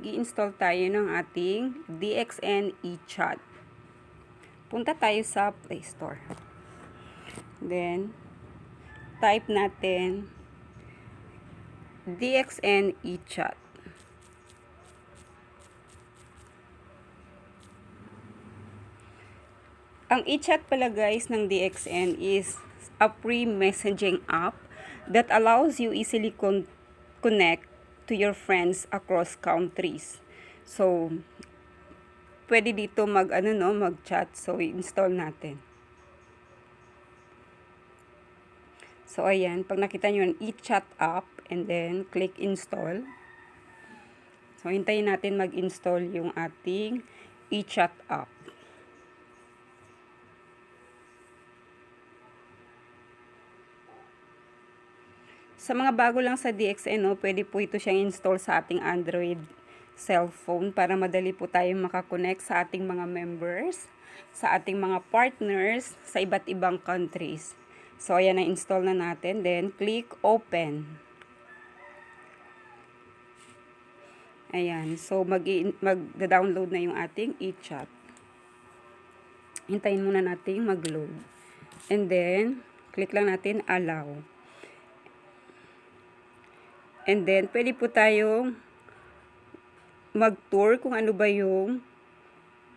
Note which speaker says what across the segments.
Speaker 1: i-install tayo ng ating DXN eChat. Punta tayo sa Play Store. Then, type natin DXN eChat. Ang eChat pala guys ng DXN is a free messaging app that allows you easily connect to your friends across countries. So, pwede dito mag-chat. So, i-install natin. So, ayan. Pag nakita nyo yung eChat app and then click install. So, hintayin natin mag-install yung ating eChat app. Sa mga bago lang sa DXN, pwede po ito siyang install sa ating Android cellphone para madali po tayong makakonect sa ating mga members, sa ating mga partners, sa iba't ibang countries. So, ayan, na-install na natin. Then, click open. Ayan. So, mag-download na yung ating eChat. Hintayin muna natin mag-load. And then, click lang natin allow. And then, pwede po tayong mag-tour kung ano ba yung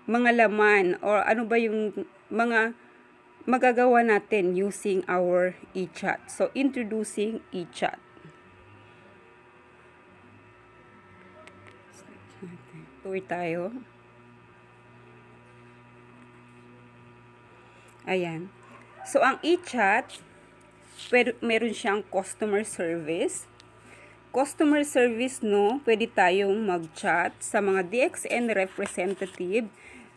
Speaker 1: mga laman or ano ba yung mga magagawa natin using our eChat. So, introducing eChat. Tour tayo. Ayan. So, ang eChat, meron siyang customer service. Customer service, pwede tayong mag-chat sa mga DXN representative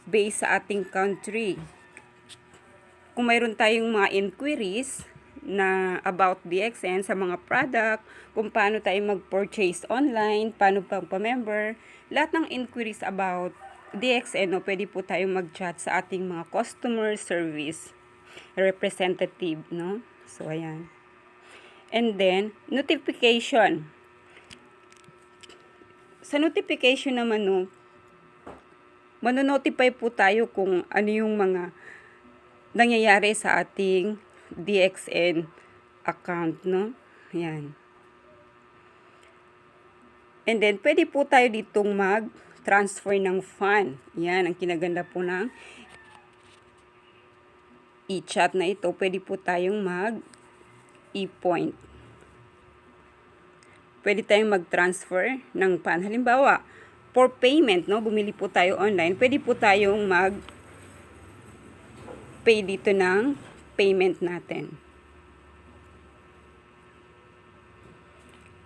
Speaker 1: based sa ating country. Kung mayroon tayong mga inquiries na about DXN sa mga product, kung paano tayo mag-purchase online, paano pang-member, lahat ng inquiries about DXN, pwede po tayong mag-chat sa ating mga customer service representative, So, ayan. And then, notification. Sa notification naman, manonotify po tayo kung ano yung mga nangyayari sa ating DXN account, Yan. And then, pwede po tayo ditong mag-transfer ng fund. Yan, ang kinaganda po ng eChat na ito. Pwede po tayong mag-e-point. Pwede tayong mag-transfer ng fund. Halimbawa, for payment, bumili po tayo online, pwede po tayong mag-pay dito ng payment natin.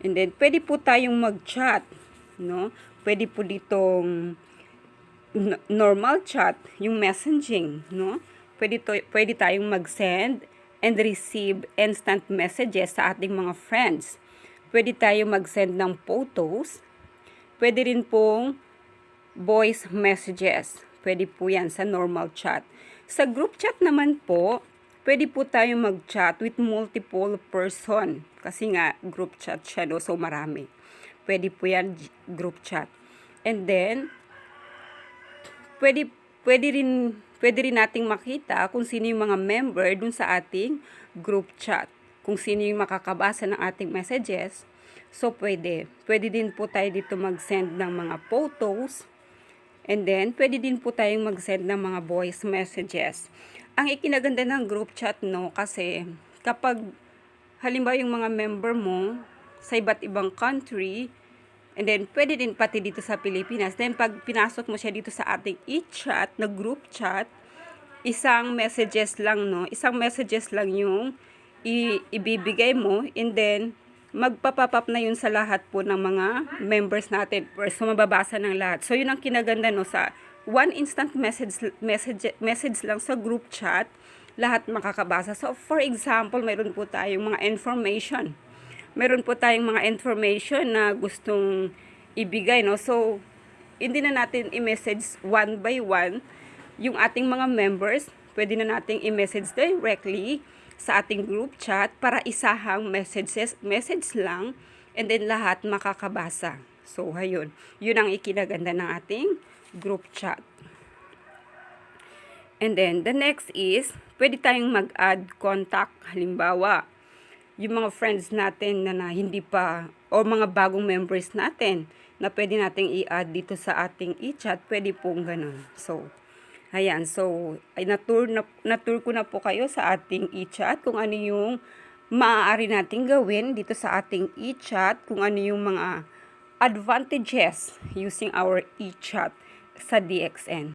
Speaker 1: And then, pwede po tayong mag-chat, Pwede po ditong normal chat, yung messaging, Pwede tayong mag-send and receive instant messages sa ating mga friends. Pwede tayo mag-send ng photos. Pwede rin pong voice messages. Pwede po yan sa normal chat. Sa group chat naman po, pwede po tayo mag-chat with multiple person. Kasi nga, group chat siya, so marami. Pwede po yan, group chat. And then, pwede rin nating makita kung sino yung mga member dun sa ating group chat. Kung sino yung makakabasa ng ating messages. So, pwede. Pwede din po tayo dito mag-send ng mga photos. And then, pwede din po tayong mag-send ng mga voice messages. Ang ikinaganda ng group chat, kasi kapag, halimbawa yung mga member mo sa iba't ibang country, and then, pwede din pati dito sa Pilipinas. Then, pag pinasok mo siya dito sa ating eChat na group chat, isang messages lang yung ibibigay mo, and then magpa-pop up na yun sa lahat po ng mga members natin. So, mababasa ng lahat. So, yun ang kinaganda, sa one instant message lang sa group chat, lahat makakabasa. So, for example, mayroon po tayong mga information. Meron po tayong mga information na gustong ibigay, So, hindi na natin i-message one by one yung ating mga members. Pwede na nating i-message directly sa ating group chat para isahang message lang and then lahat makakabasa. So, ayun. Yun ang ikinaganda ng ating group chat. And then, the next is, pwede tayong mag-add contact. Halimbawa, yung mga friends natin na hindi pa, o mga bagong members natin, na pwede nating i-add dito sa ating eChat, pwede pong ganun. So, ayan. So, ay na-tour ko na po kayo sa ating eChat, kung ano yung maaari nating gawin dito sa ating eChat, kung ano yung mga advantages using our eChat sa DXN.